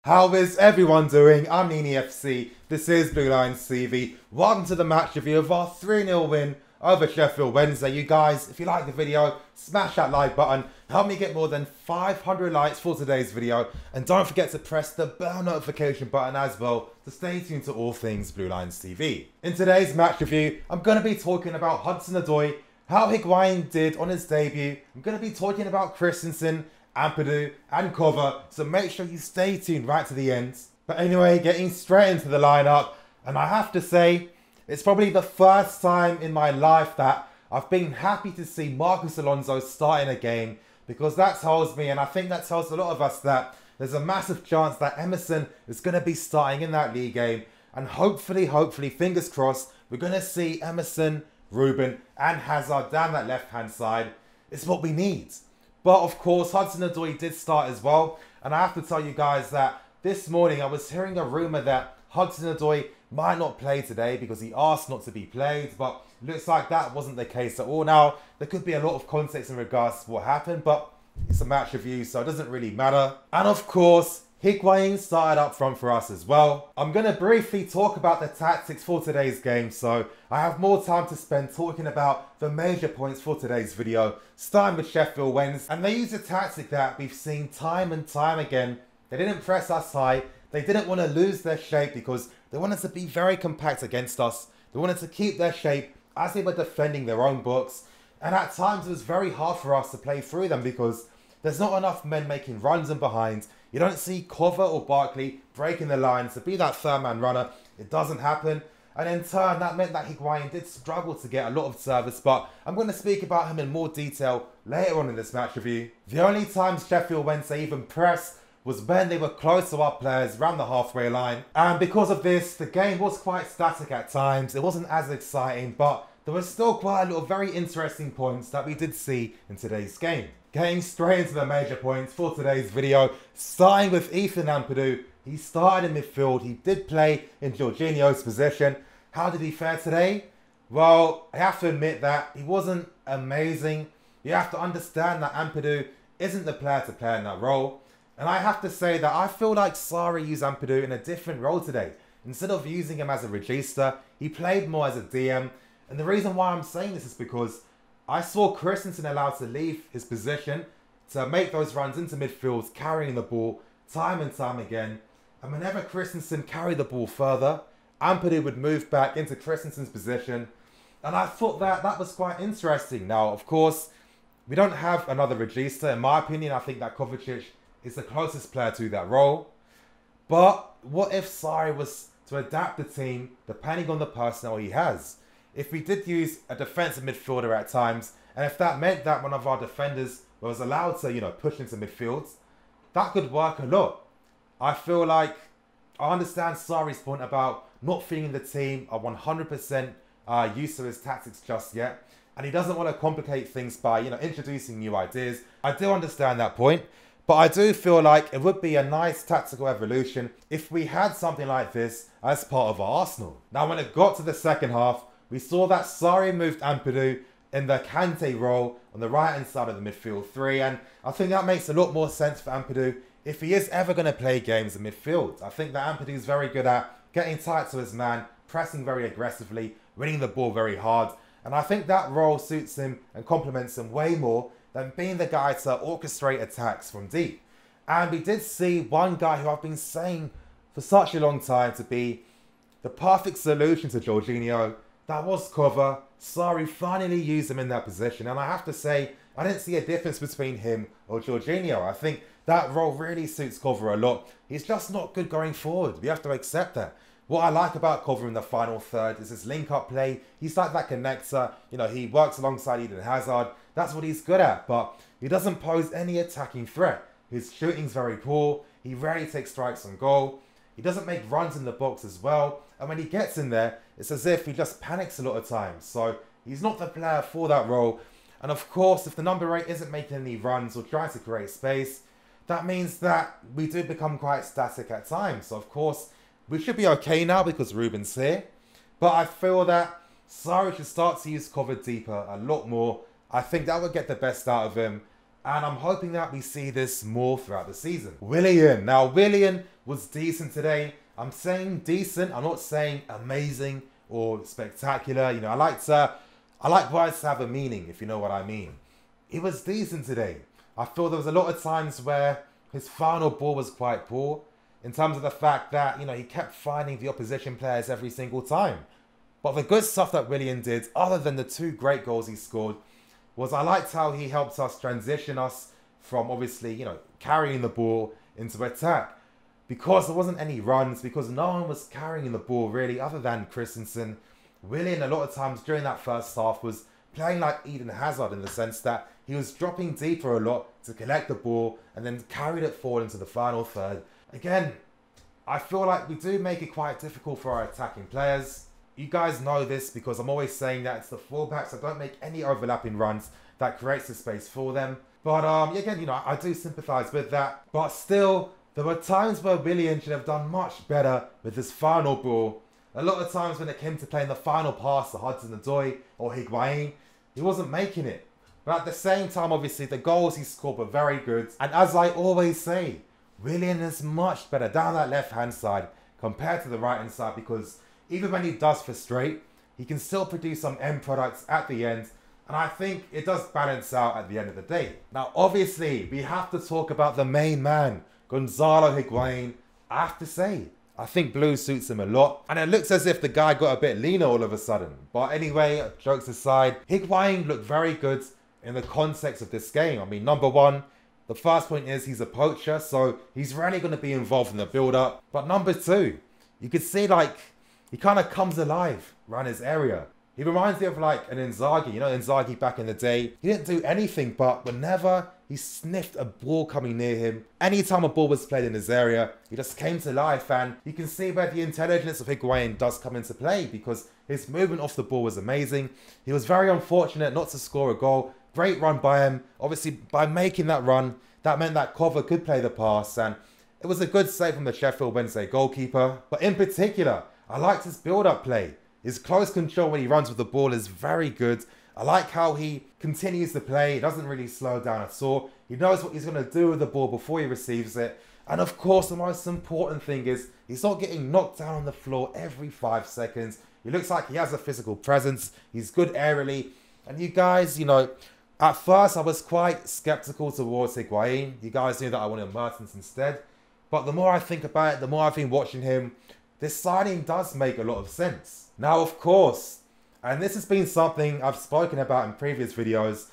How is everyone doing? I'm Nini FC. This is Blue Lions TV. Welcome to the match review of our 3-0 win over Sheffield Wednesday. You guys, if you like the video, smash that like button. Help me get more than 500 likes for today's video. And don't forget to press the bell notification button as well to stay tuned to all things Blue Lions TV. In today's match review, I'm going to be talking about Hudson Odoi'S, how Higuain did on his debut. I'm going to be talking about Christensen, Ampadu and Cover, so make sure you stay tuned right to the end. But anyway, getting straight into the lineup, and I have to say, it's probably the first time in my life that I've been happy to see Marcos Alonso starting a game, because that tells me, and I think that tells a lot of us, that there's a massive chance that Emerson is going to be starting in that league game, and hopefully, fingers crossed, we're going to see Emerson, Ruben and Hazard down that left-hand side. It's what we need. But of course, Hudson Odoi'S did start as well. And I have to tell you guys that this morning I was hearing a rumour that Hudson Odoi'S might not play today because he asked not to be played. But looks like that wasn't the case at all. Now, there could be a lot of context in regards to what happened, but it's a match review, so it doesn't really matter. And of course, Higuain started up front for us as well. I'm going to briefly talk about the tactics for today's game, so I have more time to spend talking about the major points for today's video, starting with Sheffield Wednesday. And they used a tactic that we've seen time and time again. They didn't press us high. They didn't want to lose their shape because they wanted to be very compact against us. They wanted to keep their shape as they were defending their own books. And at times it was very hard for us to play through them because there's not enough men making runs and behinds. You don't see Cover or Barkley breaking the lines to be that third man runner. It doesn't happen. And in turn, that meant that Higuain did struggle to get a lot of service, but I'm going to speak about him in more detail later on in this match review. The only times Sheffield Wednesday even pressed was when they were close to our players around the halfway line. And because of this, the game was quite static at times. It wasn't as exciting, but there was still quite a lot of very interesting points that we did see in today's game. Getting straight into the major points for today's video, starting with Ethan Ampadu. He started in midfield. He did play in Jorginho's position. How did he fare today? Well, I have to admit that he wasn't amazing. You have to understand that Ampadu isn't the player to play in that role. And I have to say that I feel like Sarri used Ampadu in a different role today. Instead of using him as a regista, he played more as a DM. And the reason why I'm saying this is because I saw Christensen allowed to leave his position to make those runs into midfield, carrying the ball time and time again. And whenever Christensen carried the ball further, Ampadu would move back into Christensen's position. And I thought that that was quite interesting. Now, of course, we don't have another regista. In my opinion, I think that Kovacic is the closest player to that role. But what if Sarri was to adapt the team depending on the personnel he has? If we did use a defensive midfielder at times, and if that meant that one of our defenders was allowed to, push into midfield, that could work a lot. I feel like I understand Sarri's point about not feeling the team are 100% used to his tactics just yet, and he doesn't want to complicate things by, introducing new ideas. I do understand that point, but I do feel like it would be a nice tactical evolution if we had something like this as part of our arsenal. Now, when it got to the second half, we saw that Sarri moved Ampadu in the Kante role on the right-hand side of the midfield three, and I think that makes a lot more sense for Ampadu if he is ever going to play games in midfield. I think that Ampadu is very good at getting tight to his man, pressing very aggressively, winning the ball very hard, and I think that role suits him and complements him way more than being the guy to orchestrate attacks from deep. And we did see one guy who I've been saying for such a long time to be the perfect solution to Jorginho. That was Cover. Sarri finally used him in that position. And I have to say, I didn't see a difference between him or Jorginho. I think that role really suits Cover a lot. He's just not good going forward. We have to accept that. What I like about Cover in the final third is his link-up play. He's like that connector. He works alongside Eden Hazard. That's what he's good at. But he doesn't pose any attacking threat. His shooting's very poor. He rarely takes strikes on goal. He doesn't make runs in the box as well. And when he gets in there, it's as if he just panics a lot of times. So he's not the player for that role. And of course, if the number 8 isn't making any runs or trying to create space, that means that we do become quite static at times. So of course, we should be okay now because Ruben's here. But I feel that Sarri should start to use Cover deeper a lot more. I think that would get the best out of him. And I'm hoping that we see this more throughout the season. Willian. Now, Willian was decent today. I'm saying decent, I'm not saying amazing or spectacular. You know, I like words to have a meaning, if you know what I mean. He was decent today. I feel there was a lot of times where his final ball was quite poor, in terms of the fact that, you know, he kept finding the opposition players every single time. But the good stuff that Willian did, other than the 2 great goals he scored, was I liked how he helped us transition us from, obviously, you know, carrying the ball into attack. Because there wasn't any runs, because no one was carrying the ball really, other than Christensen. Willian, a lot of times during that first half, was playing like Eden Hazard, in the sense that he was dropping deeper a lot to collect the ball and then carried it forward into the final third. Again, I feel like we do make it quite difficult for our attacking players. You guys know this because I'm always saying that it's the fullbacks that don't make any overlapping runs that creates the space for them. But again, you know, I do sympathise with that. But still, there were times where Willian should have done much better with his final ball. A lot of times when it came to playing the final pass to Hudson Odoi'S or Higuain, he wasn't making it. But at the same time, obviously, the goals he scored were very good. And as I always say, Willian is much better down that left-hand side compared to the right-hand side, because even when he does frustrate, he can still produce some end products at the end. And I think it does balance out at the end of the day. Now, obviously, we have to talk about the main man, Gonzalo Higuain. I have to say, I think blue suits him a lot. And it looks as if the guy got a bit leaner all of a sudden. But anyway, jokes aside, Higuain looked very good in the context of this game. I mean, number one, the first point is he's a poacher, so he's rarely going to be involved in the build-up. But number two, you could see, like, he kind of comes alive around his area. He reminds me of, like, an Inzaghi. You know, Inzaghi back in the day. He didn't do anything, but whenever he sniffed a ball coming near him, anytime a ball was played in his area, he just came to life. And you can see where the intelligence of Higuain does come into play, because his movement off the ball was amazing. He was very unfortunate not to score a goal. Great run by him. Obviously, by making that run, that meant that Cover could play the pass, and it was a good save from the Sheffield Wednesday goalkeeper. But in particular, I liked his build-up play. His close control when he runs with the ball is very good. I like how he continues to play. He doesn't really slow down at all. He knows what he's going to do with the ball before he receives it. And of course, the most important thing is he's not getting knocked down on the floor every 5 seconds. He looks like he has a physical presence. He's good aerially. And you guys, you know, at first I was quite skeptical towards Higuain. You guys knew that I wanted Mertens instead. But the more I think about it, the more I've been watching him, this signing does make a lot of sense. Now, of course, and this has been something I've spoken about in previous videos,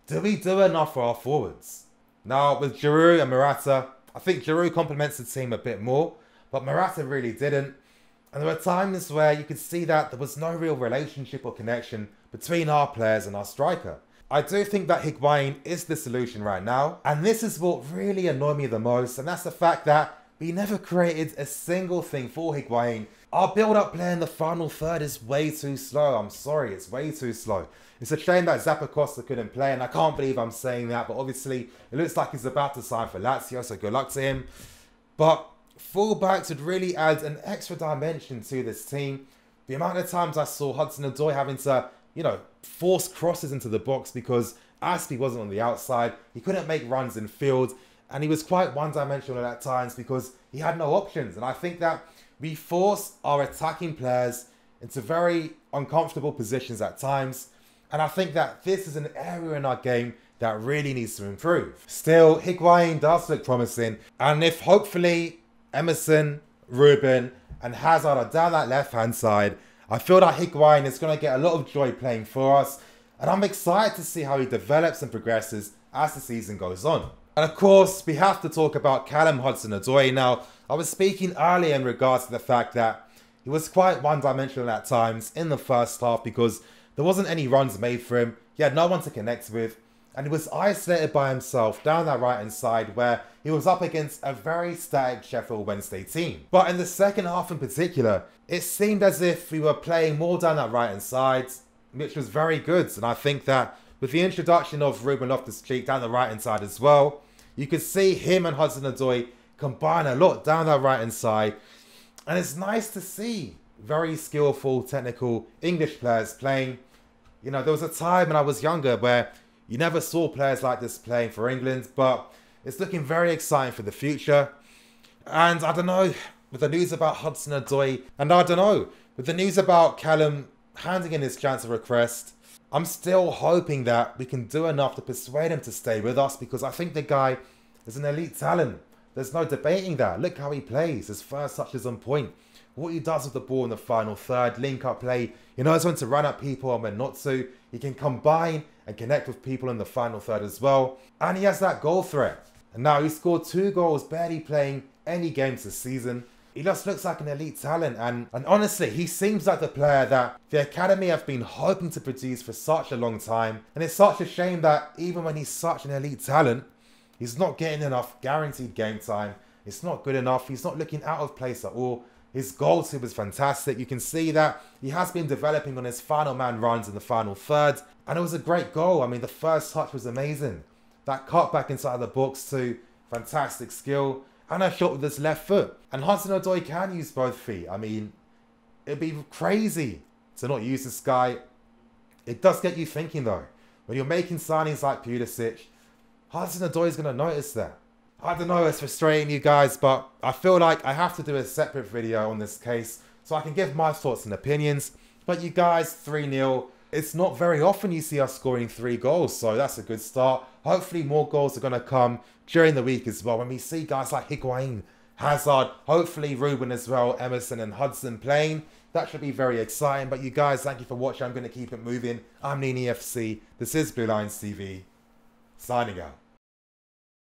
do we do enough for our forwards? Now, with Giroud and Morata, I think Giroud complements the team a bit more, but Morata really didn't. And there were times where you could see that there was no real relationship or connection between our players and our striker. I do think that Higuain is the solution right now, and this is what really annoyed me the most, and that's the fact that we never created a single thing for Higuain. Our build-up play in the final third is way too slow. I'm sorry, it's way too slow. It's a shame that Zappacosta couldn't play, and I can't believe I'm saying that, but obviously it looks like he's about to sign for Lazio, so good luck to him. But fullbacks would really add an extra dimension to this team. The amount of times I saw Hudson Odoi having to, you know, force crosses into the box because Aspie wasn't on the outside. He couldn't make runs in field, and he was quite one-dimensional at times because he had no options. And I think that we force our attacking players into very uncomfortable positions at times. And I think that this is an area in our game that really needs to improve. Still, Higuain does look promising. And if hopefully Emerson, Ruben and Hazard are down that left-hand side, I feel that Higuain is going to get a lot of joy playing for us. And I'm excited to see how he develops and progresses as the season goes on. And of course, we have to talk about Callum Hudson-Odoi. Now, I was speaking earlier in regards to the fact that he was quite one-dimensional at times in the first half because there wasn't any runs made for him. He had no one to connect with. And he was isolated by himself down that right-hand side where he was up against a very static Sheffield Wednesday team. But in the second half in particular, it seemed as if we were playing more down that right-hand side, which was very good. And I think that with the introduction of Ruben Loftus-Cheek down the right-hand side as well, you could see him and Hudson-Odoi combine a lot down that right-hand side. And it's nice to see very skillful, technical English players playing. You know, there was a time when I was younger where you never saw players like this playing for England, but it's looking very exciting for the future. And I don't know, with the news about Hudson Odoi, and I don't know, with the news about Callum handing in his transfer request, I'm still hoping that we can do enough to persuade him to stay with us, because I think the guy is an elite talent. There's no debating that. Look how he plays. His first touch is on point. What he does with the ball in the final third, link up play, he knows when to run at people and when not to. He can combine and connect with people in the final third as well. And he has that goal threat. And now he scored 2 goals, barely playing any games this season. He just looks like an elite talent, and honestly, he seems like the player that the academy have been hoping to produce for such a long time. And it's such a shame that even when he's such an elite talent, he's not getting enough guaranteed game time. It's not good enough. He's not looking out of place at all. His goal too was fantastic. You can see that he has been developing on his final man runs in the final third. And it was a great goal. I mean, the first touch was amazing. That cut back inside the box too, fantastic skill. And a shot with his left foot. And Hudson Odoi can use both feet. I mean, it'd be crazy to not use this guy. It does get you thinking though. When you're making signings like Pulisic, Hudson Odoi is going to notice that. I don't know, it's frustrating you guys, but I feel like I have to do a separate video on this case so I can give my thoughts and opinions. But you guys, 3-0. It's not very often you see us scoring 3 goals, so that's a good start. Hopefully more goals are going to come during the week as well. When we see guys like Higuain, Hazard, hopefully Ruben as well, Emerson and Hudson playing, that should be very exciting. But you guys, thank you for watching. I'm going to keep it moving. I'm NiniFC. This is Blue Lines TV. Signing out.